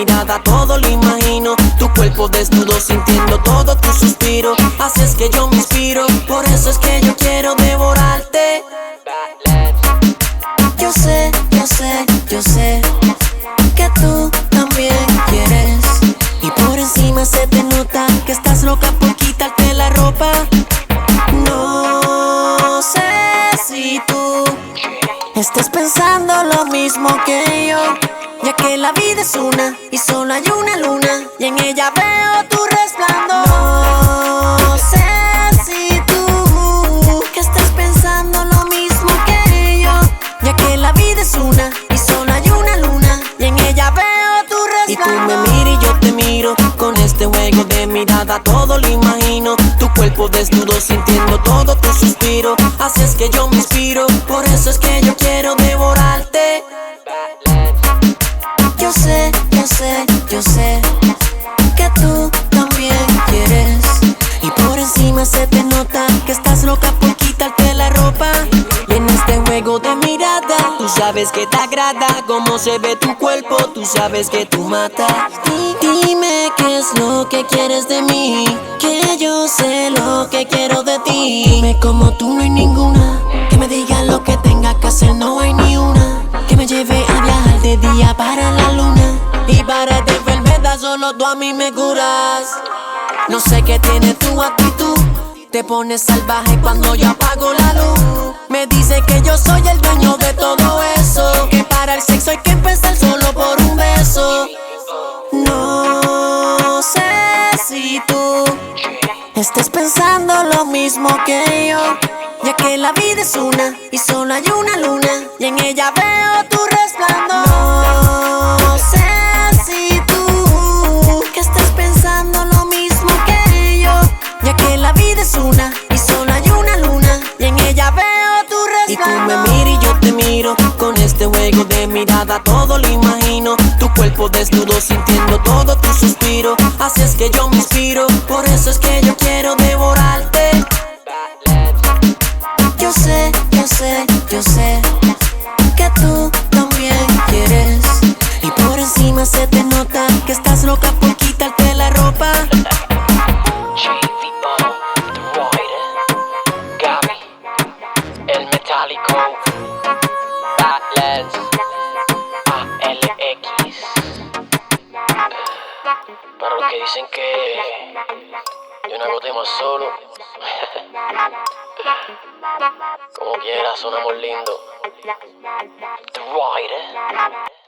mirada todo lo imagino. Tu cuerpo desnudo sintiendo todo tu suspiro. Haces que yo me inspiro, por eso es que yo quiero devorarte. Yo sé, yo sé, yo sé que tú también quieres. Y por encima se te nota que estás loca por quitarte la ropa. No sé si tú estás pensando lo mismo que yo, ya que la vida es una y solo hay una luna, y en ella veo tu resplandor. No sé si tú que estás pensando lo mismo que yo, ya que la vida es una y solo hay una luna, y en ella veo tu resplandor. Y tú me miras y yo te miro, con este juego de mirada todo lo imagino. Tu cuerpo desnudo sintiendo todo tu suspiro. Haces que yo me inspiro, por eso es que yo quiero devorarte. Yo sé, yo sé, yo sé que tú también quieres. Y por encima se te nota que estás loca por quitarte la ropa. Y en este juego de mirada, tú sabes que te agrada cómo se ve tu cuerpo, tú sabes que tú matas. Dime qué es lo que quieres de mí, que yo sé lo que quiero de ti. Dime como tú no hay ninguna, que me diga lo que tenga que hacer, no hay ni una. Que me lleve a viajar de día para la luna, y para esta enfermedad solo tú a mí me curas. No sé qué tiene tu actitud, te pones salvaje cuando yo apago la luz. Me dice que yo soy el dueño de todo eso, que para el sexo hay que empezar solo por un beso. No sé si tú estás pensando lo mismo que yo, ya que la vida es una y solo hay una luna, y en ella veo tu resplandor. No sé si tú que estás pensando lo mismo que yo, ya que la vida es una y solo hay una luna, y en ella veo tu resplandor. Y tú me miras y yo te miro, con este juego de mirada todo lo imagino. Tu cuerpo desnudo sintiendo todo tu suspiro. Haces que yo me inspiro, por eso es que yo quiero devorarte. Yo sé, yo sé, yo sé que tú también quieres. Y por encima se te nota que estás loca por quitarte la ropa. El metálico, Badlands, ALX. Para los que dicen que yo no hago temas solo, como quiera sonamos lindo. The Rider.